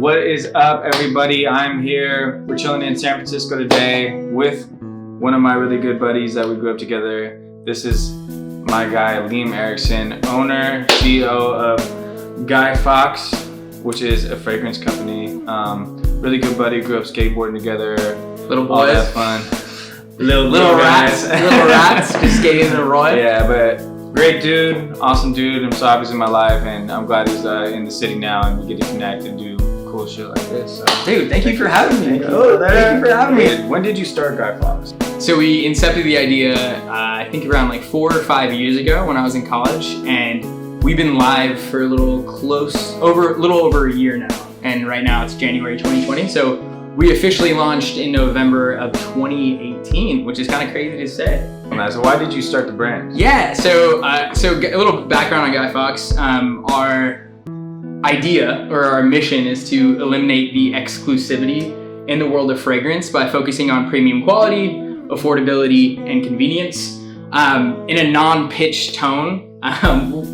What is up, everybody? I'm here. We're chilling in San Francisco today with one of my really good buddies that we grew up together. This is my guy, Liam Ericsson, owner, CEO of Guy Fawkes, which is a fragrance company. Really good buddy, grew up skateboarding together. Little boys. All that fun. Little rats. Little rats, just skating in the Roy. Yeah, but great dude, awesome dude. I'm so happy he's in my life, and I'm glad he's in the city now, and we get to connect and do cool shit like this. So. Dude, thank you for having me. Thank you for having me. When did you start Guy Fawkes? So we incepted the idea, I think around like 4 or 5 years ago when I was in college, and we've been live for a little over a year now. And right now it's January 2020. So we officially launched in November of 2018, which is kind of crazy to say. So why did you start the brand? Yeah, so a little background on Guy Fawkes. Our idea or our mission is to eliminate the exclusivity in the world of fragrance by focusing on premium quality, affordability, and convenience. In a non-pitched tone,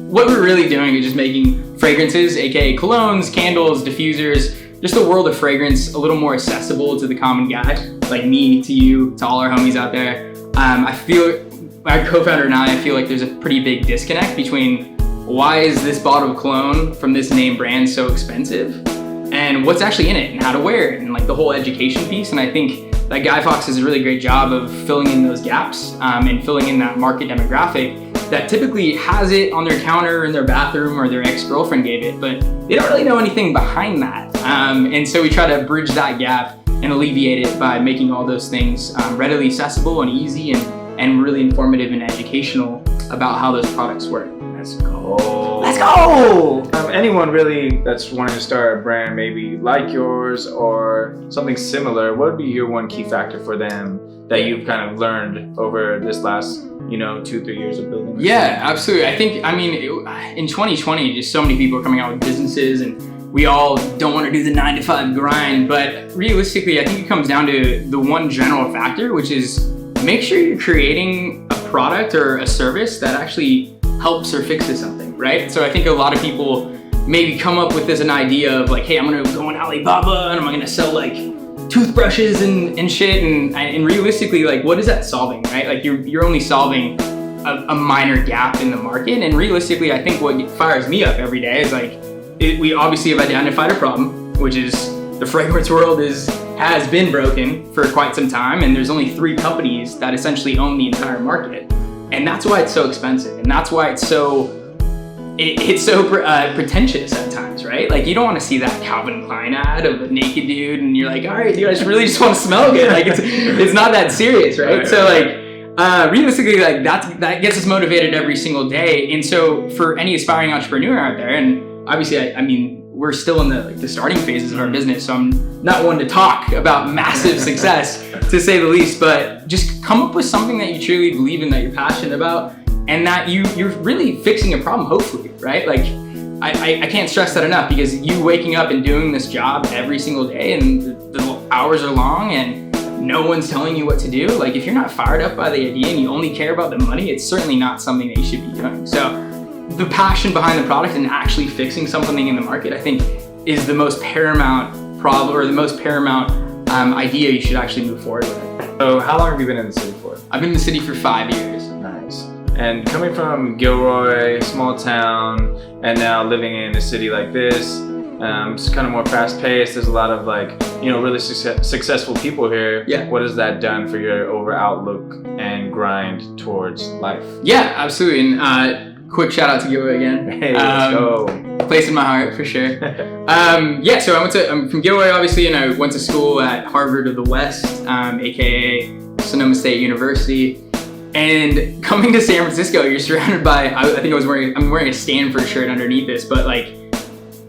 what we're really doing is just making fragrances, aka colognes, candles, diffusers, just the world of fragrance a little more accessible to the common guy, like me, to you, to all our homies out there. I feel, my co-founder and I feel like there's a pretty big disconnect between why is this bottle of cologne from this name brand so expensive and what's actually in it and how to wear it and like the whole education piece. And I think that Guy Fawkes does a really great job of filling in those gaps and filling in that market demographic that typically has it on their counter in their bathroom or their ex-girlfriend gave it, but they don't really know anything behind that. And so we try to bridge that gap and alleviate it by making all those things readily accessible and easy and really informative and educational about how those products work. Let's go. Let's go! Anyone really that's wanting to start a brand maybe like yours or something similar, what would be your one key factor for them that you've kind of learned over this last 2-3 years of building? Yeah, absolutely. I think, in 2020, just so many people are coming out with businesses and we all don't want to do the 9-to-5 grind, but realistically, I think it comes down to the one general factor, which is make sure you're creating a product or a service that actually helps or fixes something, right? So I think a lot of people maybe come up with an idea of like, hey, I'm gonna go on Alibaba and I'm gonna sell like toothbrushes and shit, and realistically, like, what is that solving, right? Like you're only solving a minor gap in the market, and realistically, I think what fires me up every day is like, we obviously have identified a problem, which is the fragrance world has been broken for quite some time, and there's only 3 companies that essentially own the entire market. And that's why it's so expensive, and that's why it's so pretentious at times, right? Like you don't want to see that Calvin Klein ad of a naked dude, and you're like, all right, dude, I just want to smell good. Like it's not that serious, right? So like realistically, like that gets us motivated every single day. And so for any aspiring entrepreneur out there, and obviously, I mean, we're still in the starting phases of our business, so I'm not one to talk about massive success, to say the least, but just come up with something that you truly believe in, that you're passionate about, and that you're really fixing a problem, hopefully, right? Like, I can't stress that enough, because you waking up and doing this job every single day, and the hours are long, and no one's telling you what to do. Like, if you're not fired up by the idea and you only care about the money, it's certainly not something that you should be doing. So the passion behind the product and actually fixing something in the market, I think, is the most paramount problem, or the most paramount idea you should actually move forward with. So how long have you been in the city for? I've been in the city for 5 years. Nice. And coming from Gilroy, small town, and now living in a city like this, it's kind of more fast paced. There's a lot of really successful people here. Yeah. What has that done for your overall outlook and grind towards life? Yeah, absolutely. And quick shout out to Gilroy again. Hey, let's go. Place in my heart for sure. So I'm from Gilroy, obviously, and I went to school at Harvard of the West, aka Sonoma State University. And coming to San Francisco, you're surrounded by, I'm wearing a Stanford shirt underneath this, but like,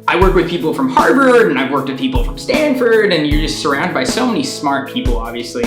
I work with people from Harvard and I've worked with people from Stanford, and you're just surrounded by so many smart people, obviously,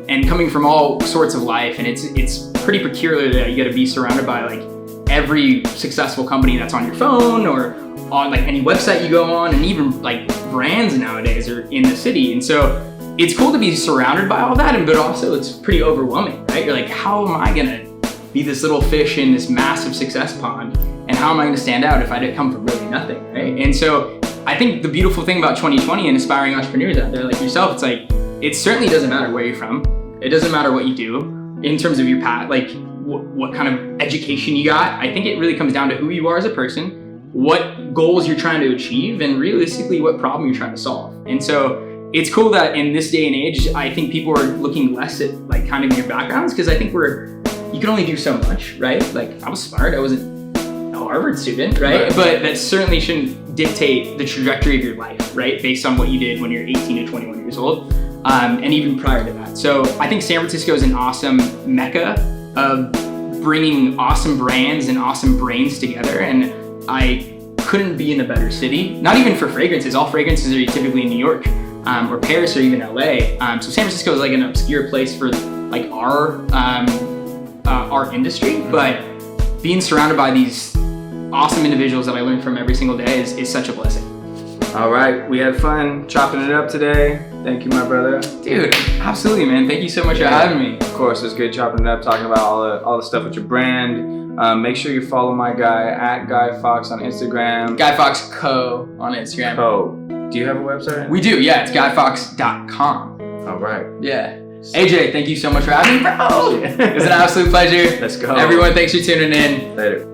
and coming from all sorts of life. And it's pretty peculiar that you gotta be surrounded by like every successful company that's on your phone or on like any website you go on, and even like brands nowadays are in the city. And so it's cool to be surrounded by all that, but also it's pretty overwhelming, right? You're like, how am I gonna be this little fish in this massive success pond? And how am I gonna stand out if I didn't come from really nothing, right? And so I think the beautiful thing about 2020 and aspiring entrepreneurs out there like yourself, it's like, it certainly doesn't matter where you're from. It doesn't matter what you do in terms of your path, like what kind of education you got. I think it really comes down to who you are as a person, what goals you're trying to achieve, and realistically what problem you're trying to solve. And so it's cool that in this day and age, I think people are looking less at like kind of your backgrounds, because I think you can only do so much, right? Like I was smart, I wasn't a Harvard student, right? But that certainly shouldn't dictate the trajectory of your life, right? Based on what you did when you're 18 to 21 years old, and even prior to that. So I think San Francisco is an awesome mecca of bringing awesome brands and awesome brains together. And I couldn't be in a better city, not even for fragrances. All fragrances are typically in New York, or Paris, or even LA. So San Francisco is like an obscure place for like our industry, but being surrounded by these awesome individuals that I learn from every single day is such a blessing. All right, we had fun chopping it up today. Thank you, my brother. Dude, absolutely, man. Thank you so much for having me. Of course, it was good chopping it up, talking about all the stuff with your brand. Make sure you follow my guy at Guy Fox on Instagram. Guy Fox Co on Instagram. Co. Do you have a website? We do, yeah. It's guyfox.com. All right. Yeah. AJ, thank you so much for having me, bro. It was an absolute pleasure. Let's go. Everyone, thanks for tuning in. Later.